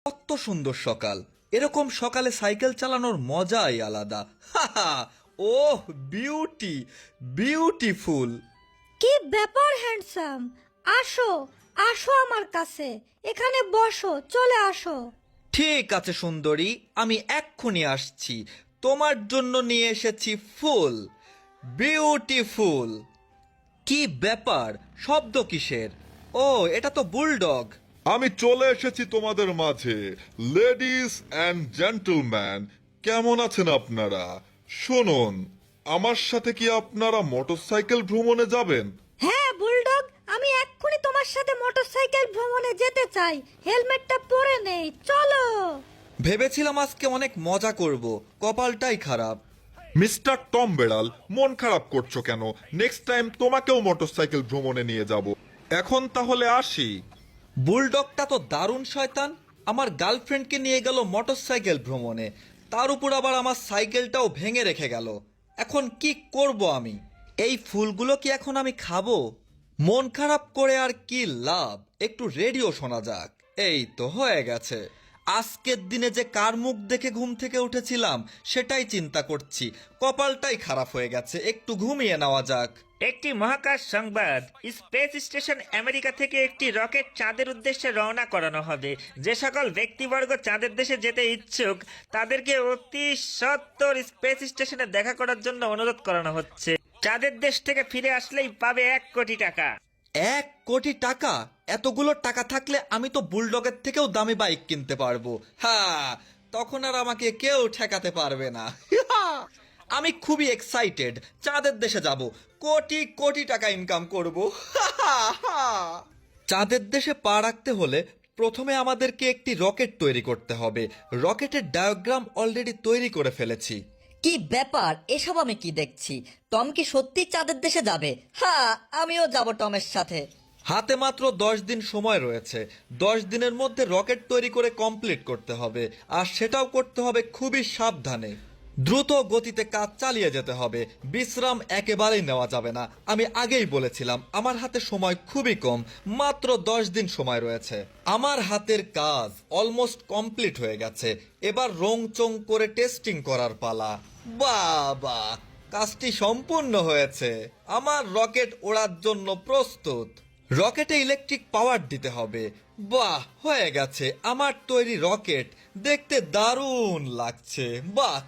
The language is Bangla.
কত সুন্দর সকাল! এরকম সকালে সাইকেল চালানোর মজাই আলাদা। হাহা! ওহ, বিউটি, বিউটিফুল! কি ব্যাপার হ্যান্ডসাম? আসো, আসো আমার কাছে। এখানে বসো, চলে আসো। ঠিক আছে সুন্দরী, আমি এক্ষুনি আসছি। তোমার জন্য নিয়ে এসেছি ফুল। বিউটিফুল! কি ব্যাপার, শব্দ কিসের? ও, এটা তো বুলডগ। আমি চলে এসেছি তোমাদের মাঝে। লেডিস অ্যান্ড জেন্টলম্যান, কেমন আছেন আপনারা? শুনুন, আমার সাথে কি আপনারা মোটরসাইকেল ভ্রমণে যাবেন? হ্যাঁ বুলডগ, আমি এক্ষুনি তোমার সাথে মোটরসাইকেল ভ্রমণে যেতে চাই। হেলমেটটা পরে নেই, চলো। ভেবেছিলাম আজকে অনেক মজা করব, কপালটাই খারাপ। মিস্টার টম বেড়াল, মন খারাপ করছো কেন? নেক্সট টাইম তোমাকেও মোটরসাইকেল ভ্রমণে নিয়ে যাব। এখন তাহলে আসি। বুলডগটা তো দারুণ শয়তান। আমার গার্লফ্রেন্ডকে নিয়ে গেল মোটরসাইকেল ভ্রমণে, তার উপর আবার আমার সাইকেলটাও ভেঙে রেখে গেল। এখন কি করব আমি? এই ফুলগুলো কি এখন আমি খাবো? মন খারাপ করে আর কি লাভ? একটু রেডিও শোনা যাক। এই তো হয়ে গেছে। আজকের দিনে যে কার মুখ দেখে ঘুম থেকে উঠেছিলাম সেটাই চিন্তা করছি। কপালটাই খারাপ হয়ে গেছে, একটু ঘুমিয়ে নেওয়া যাক। একটি মহাকাশ সংবাদ। স্পেস স্টেশন আমেরিকা থেকে একটি রকেট চাঁদের উদ্দেশ্যে রওনা করানো হবে। যে সকল ব্যক্তিবর্গ চাঁদের দেশে যেতে ইচ্ছুক তাদেরকে অতি সত্বর স্পেস স্টেশনে দেখা করার জন্য অনুরোধ করানো হচ্ছে। চাঁদের দেশ থেকে ফিরে আসলেই পাবে 1 কোটি টাকা। 1 কোটি টাকা? এতগুলো টাকা থাকলে আমি তো বুলডগের থেকেও দামি বাইক কিনতে পারবো। হ্যাঁ, তখন আর আমাকে কেউ ঠেকাতে পারবে না। আমি খুবই এক্সাইটেড। চাঁদের দেশে যাব, কোটি কোটি টাকা ইনকাম করব। চাঁদের দেশে পা রাখতে হলে প্রথমে আমাদেরকে একটি রকেট তৈরি করতে হবে। রকেটের ডায়াগ্রাম অলরেডি তৈরি করে ফেলেছি। কি ব্যাপার, এসব আমি কি দেখছি? টম কি সত্যি চাঁদের দেশে যাবে? হ্যাঁ, আমিও যাব টমের সাথে। হাতে মাত্র 10 দিন সময় রয়েছে। 10 দিনের মধ্যে রকেট তৈরি করে কমপ্লিট করতে হবে, আর সেটাও করতে হবে খুবই সাবধানে। দ্রুত গতিতে কাজ চালিয়ে যেতে হবে, বিশ্রাম একেবারেই নেওয়া যাবে না। আমি আগেই বলেছিলাম আমার হাতে সময় খুবই কম, মাত্র 10 দিন সময় রয়েছে। আমার হাতের কাজ অলমোস্ট কমপ্লিট হয়ে গেছে। এবার রং চং করে টেস্টিং করার পালা। বাবা, কাজটি সম্পূর্ণ হয়েছে। আমার রকেট ওড়ার জন্য প্রস্তুত। রকেটে ইলেকট্রিক পাওয়ার দিতে হবে। বাহ, হয়ে গেছে আমার তৈরি রকেট। দেখতে দারুণ লাগছে। বাহ।